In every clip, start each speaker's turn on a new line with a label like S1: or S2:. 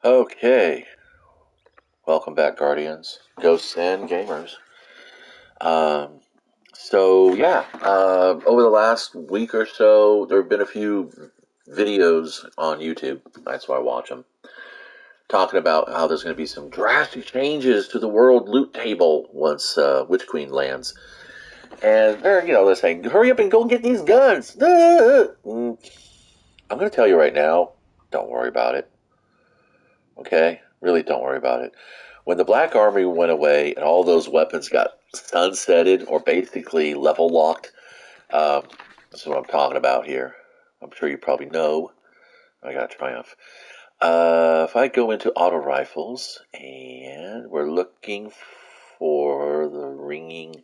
S1: Okay, welcome back, Guardians, Ghosts, and Gamers. Um, over the last week or so, there have been a few videos on YouTube. That's why I watch them. Talking about how there's going to be some drastic changes to the world loot table once Witch Queen lands, and they're saying, "Hurry up and go get these guns." I'm going to tell you right now, don't worry about it. Okay, really, don't worry about it. When the Black Army went away and all those weapons got sunsetted or basically level locked, that's what I'm talking about here. I'm sure you probably know. I got Triumph. If I go into auto rifles and we're looking for the ringing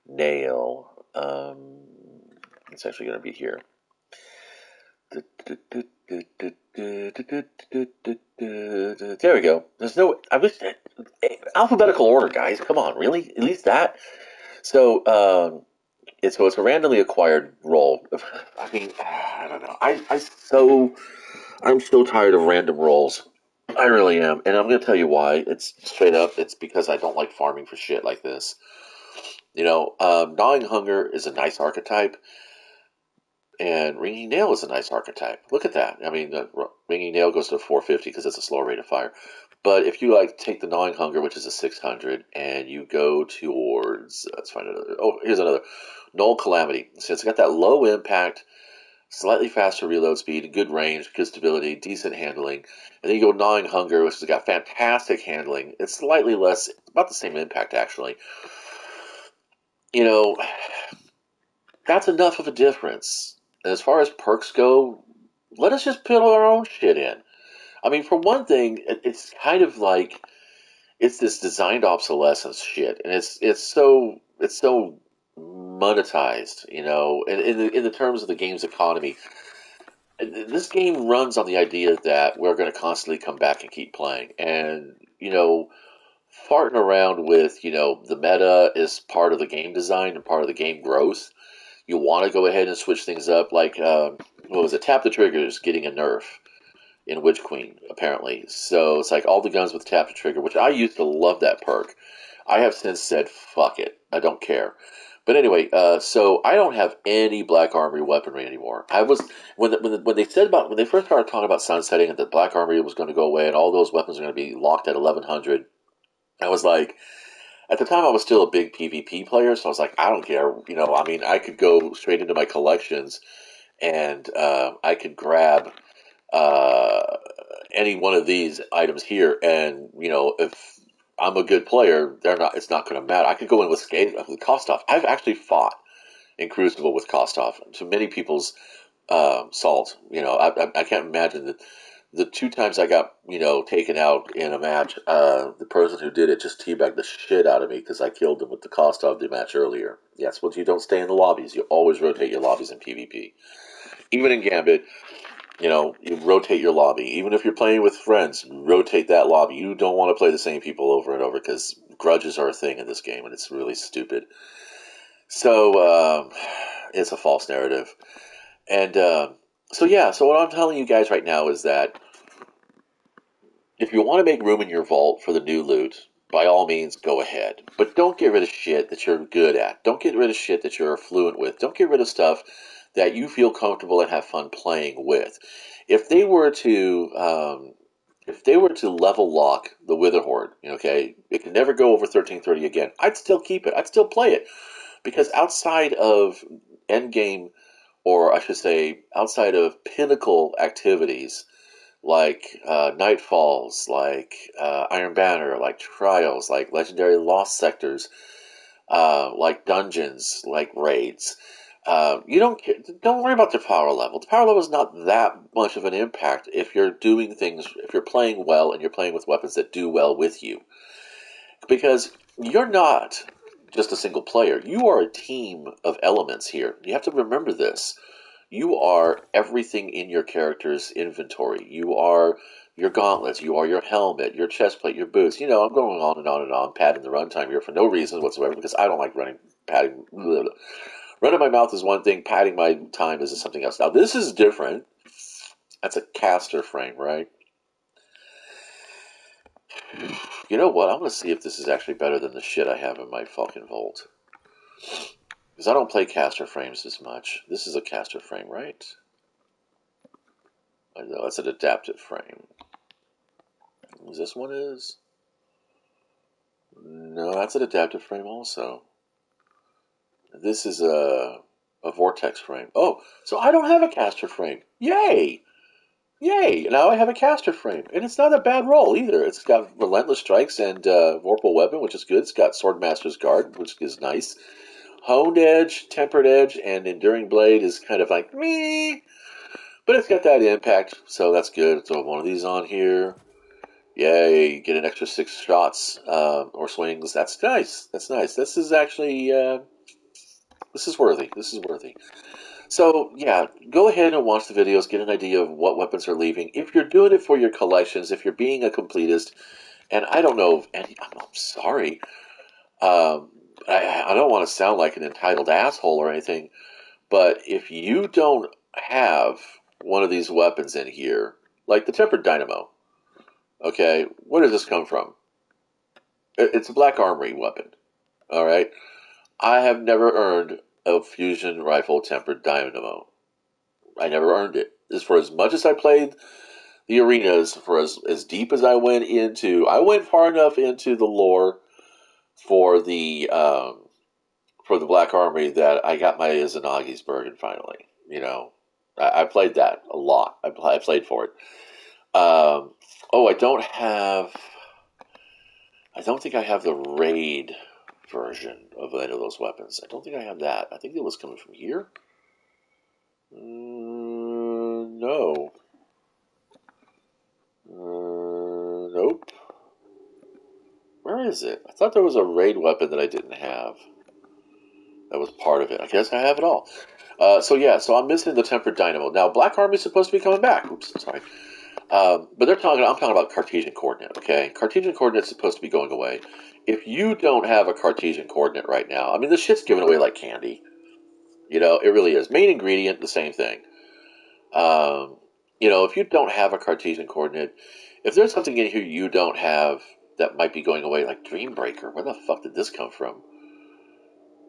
S1: nail, it's actually going to be here. There we go. There's no. I wish alphabetical order, guys. Come on, really? At least that. So, it's a randomly acquired roll. I mean, I don't know. I'm so tired of random rolls. I really am, and I'm going to tell you why. It's straight up. It's because I don't like farming for shit like this. Gnawing Hunger is a nice archetype, and Ringing Nail is a nice archetype. Look at that. I mean, the Ringing Nail goes to 450 because it's a slower rate of fire. But if you take the Gnawing Hunger, which is a 600, and you go towards, let's find another. Oh, here's another. Null Calamity. So it's got that low impact, slightly faster reload speed, good range, good stability, decent handling. And then you go Gnawing Hunger, which has got fantastic handling. It's slightly less, about the same impact actually. You know, that's enough of a difference. And as far as perks go, let us just put our own shit in. I mean, for one thing, it's kind of like it's this designed obsolescence shit, and it's so monetized, in the terms of the game's economy. This game runs on the idea that we're going to constantly come back and keep playing, and farting around with the meta is part of the game design and part of the game growth. You want to go ahead and switch things up, like what was it? Tap the triggers getting a nerf in Witch Queen, apparently. So it's like all the guns with tap to trigger, which I used to love that perk. I have since said, fuck it. I don't care. But anyway, so I don't have any Black Armory weaponry anymore. I was when they first started talking about sunsetting and that Black Armory was going to go away and all those weapons are going to be locked at 1100. I was like, at the time I was still a big PvP player, so I was like, I don't care. I mean, I could go straight into my collections and I could grab uh, any one of these items here, and if I'm a good player, they're not. It's not going to matter. I could go in with Kostov. I've actually fought in Crucible with Kostov to many people's salt. I can't imagine that the two times I got taken out in a match, the person who did it just teabagged the shit out of me because I killed them with the Kostov the match earlier. Yes, once you don't stay in the lobbies, you always rotate your lobbies in PvP. Even in Gambit, you rotate your lobby. Even if you're playing with friends, rotate that lobby. You don't want to play the same people over and over because grudges are a thing in this game, and it's really stupid. So it's a false narrative. And so what I'm telling you guys right now is that if you want to make room in your vault for the new loot, by all means, go ahead. But don't get rid of shit that you're good at. Don't get rid of shit that you're fluent with. Don't get rid of stuff that you feel comfortable and have fun playing with. If they were to level lock the Wither Horde, okay, it can never go over 1330 again. I'd still keep it. I'd still play it because outside of endgame, or I should say, outside of pinnacle activities like Nightfalls, like Iron Banner, like Trials, like Legendary Lost Sectors, like dungeons, like raids. You don't worry about the power level. The power level is not that much of an impact if you're doing things, if you're playing well and you're playing with weapons that do well with you. Because you're not just a single player. You are a team of elements here. You have to remember this. You are everything in your character's inventory. You are your gauntlets, you are your helmet, your chest plate, your boots. I'm going on and on and on, padding the runtime here for no reason whatsoever because I don't like padding. Blah, blah. Running my mouth is one thing, padding my time is something else. Now, this is different. That's a caster frame, right? You know what? I'm going to see if this is actually better than the shit I have in my fucking vault. Because I don't play caster frames as much. This is a caster frame, right? I know, that's an adaptive frame. This one is? No, that's an adaptive frame also. This is a vortex frame. Oh, so I don't have a caster frame. Yay! Yay! Now I have a caster frame. And it's not a bad roll either. It's got Relentless Strikes and Vorpal Weapon, which is good. It's got Swordmaster's Guard, which is nice. Honed Edge, Tempered Edge, and Enduring Blade is kind of like, meh. But it's got that impact, so that's good. Throw one of these on here. Yay, get an extra 6 shots or swings. That's nice. That's nice. This is actually, this is worthy. This is worthy. So, yeah, go ahead and watch the videos, get an idea of what weapons are leaving. If you're doing it for your collections, if you're being a completist, and I don't know, I'm sorry, um, I don't want to sound like an entitled asshole or anything, but if you don't have one of these weapons in here, like the Tempered Dynamo, okay, where does this come from? It's a Black Armory weapon, all right? I have never earned a fusion rifle Tempered Dynamo. I never earned it. As for as much as I played the arenas, for as deep as I went far enough into the lore for the Black Armory that I got my Izanagi's Bergen finally. You know, I played that a lot. I played for it. Oh, I don't think I have the raid version of any of those weapons. I don't think I have that. I think it was coming from here. No. Nope. Where is it? I thought there was a raid weapon that I didn't have. That was part of it. I guess I have it all. So I'm missing the Tempered Dynamo. Now, Black Army's supposed to be coming back. Oops, sorry. But I'm talking about Cartesian coordinate, okay? Cartesian coordinate's supposed to be going away. If you don't have a Cartesian coordinate right now, I mean, this shit's given away like candy. You know, it really is. Main ingredient, the same thing. Um, if you don't have a Cartesian coordinate, if there's something in here you don't have that might be going away, like Dreambreaker, where the fuck did this come from?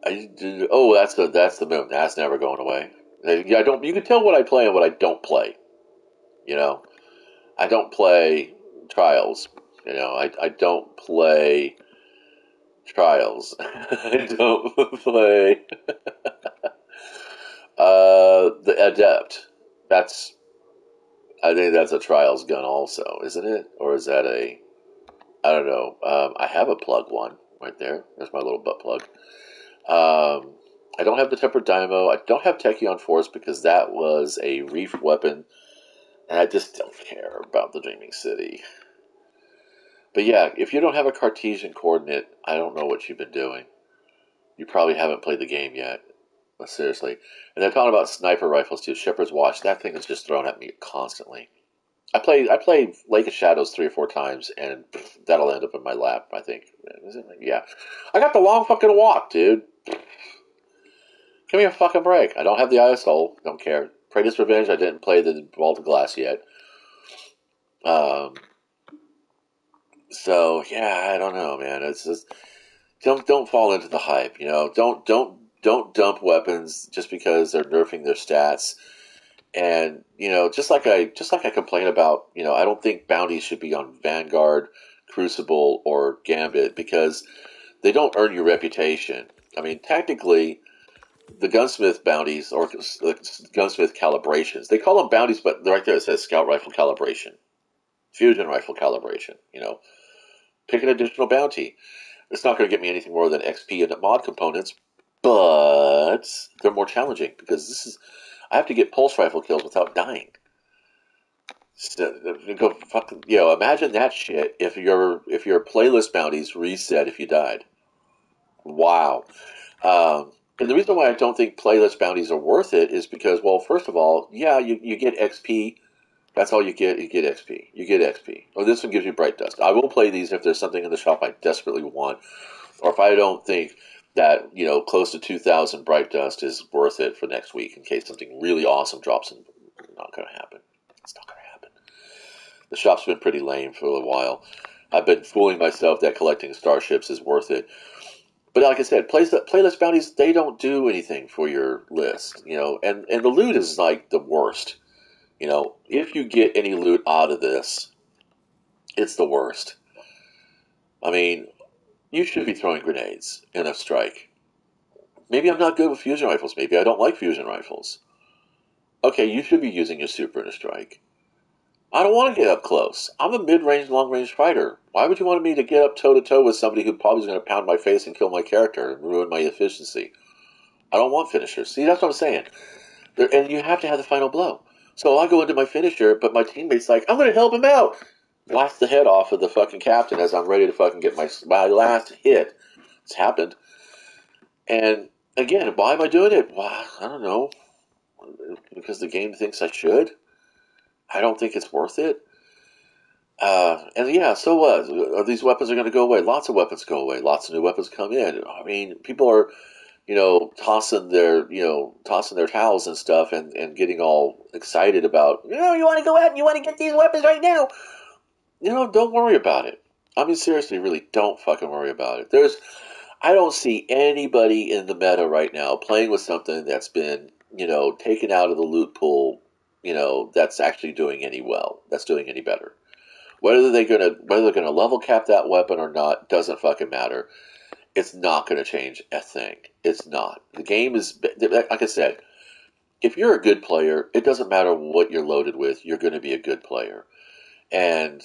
S1: Oh, that's the moon. That's never going away. I don't. You can tell what I play and what I don't play. You know, I don't play Trials. I don't play Trials. I don't play the Adept. That's I think that's a Trials gun also, isn't it? Or is that a I don't know. I have a plug one right there. There's my little butt plug. I don't have the Tempered Dynamo. I don't have Tachyon Force because that was a reef weapon, and I just don't care about the Dreaming City. But yeah, if you don't have a Cartesian coordinate, I don't know what you've been doing. You probably haven't played the game yet. But seriously. And they're talking about sniper rifles too. Shepherd's Watch. That thing is just thrown at me constantly. I played Lake of Shadows 3 or 4 times, and that'll end up in my lap, I think. Is it? Yeah. I got the long fucking walk, dude. Give me a fucking break. I don't have the Eye of Soul. Don't care. Praetor's Revenge. I didn't play the Vault of Glass yet. Um, so yeah, I don't know, man. It's just don't fall into the hype. Don't dump weapons just because they're nerfing their stats. And just like I complain about, I don't think bounties should be on Vanguard, Crucible, or Gambit because they don't earn your reputation. I mean, technically, the gunsmith bounties or gunsmith calibrations. They call them bounties, but right there it says scout rifle calibration, fusion rifle calibration. Pick an additional bounty. It's not going to get me anything more than XP and mod components, but they're more challenging because I have to get pulse rifle kills without dying. So, go fucking, imagine that shit if your playlist bounties reset if you died. Wow. And the reason why I don't think playlist bounties are worth it is because, well, first of all, yeah, you get XP. That's all you get. You get XP. You get XP. Oh, this one gives you bright dust. I will play these if there's something in the shop I desperately want, or if I don't think that close to 2,000 bright dust is worth it for next week in case something really awesome drops in. Not going to happen. It's not going to happen. The shop's been pretty lame for a little while. I've been fooling myself that collecting starships is worth it. But like I said, playlist bounties, they don't do anything for your list, and the loot is like the worst. If you get any loot out of this, it's the worst. I mean, you should be throwing grenades in a strike. Maybe I'm not good with fusion rifles. Maybe I don't like fusion rifles. Okay, you should be using your super in a strike. I don't want to get up close. I'm a mid-range, long-range fighter. Why would you want me to get up toe-to-toe with somebody who probably is going to pound my face and kill my character and ruin my efficiency? I don't want finishers. See, that's what I'm saying. And you have to have the final blow. So I go into my finisher, but my teammate's like, I'm going to help him out. Blast the head off of the fucking captain as I'm ready to fucking get my last hit. It's happened. And again, why am I doing it? Well, I don't know. Because the game thinks I should. I don't think it's worth it. And yeah, so what? Are these weapons are going to go away? Lots of weapons go away. Lots of new weapons come in. I mean, people are, tossing their towels and stuff and getting all excited about, you want to go out and you want to get these weapons right now. Don't worry about it. I mean, seriously, really, don't fucking worry about it. I don't see anybody in the meta right now playing with something that's been, taken out of the loot pool, that's actually doing that's doing any better. Whether they're gonna level cap that weapon or not doesn't fucking matter. It's not gonna change a thing. It's not. The game is, like I said, if you're a good player, it doesn't matter what you're loaded with. You're going to be a good player. And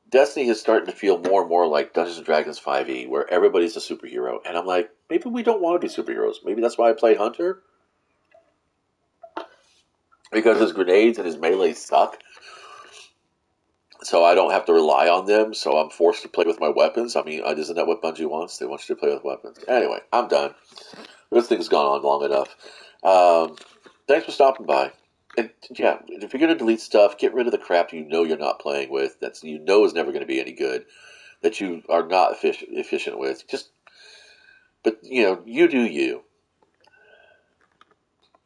S1: Destiny is starting to feel more and more like Dungeons and Dragons 5e, where everybody's a superhero. And I'm like, maybe we don't want to be superheroes. Maybe that's why I play Hunter, because his grenades and his melee suck. So I don't have to rely on them. So I'm forced to play with my weapons. I mean, isn't that what Bungie wants? They want you to play with weapons. Anyway, I'm done. This thing's gone on long enough. Thanks for stopping by. And yeah, if you're gonna delete stuff, get rid of the crap you know you're not playing with. That's is never going to be any good. That you are not efficient with. But you do you.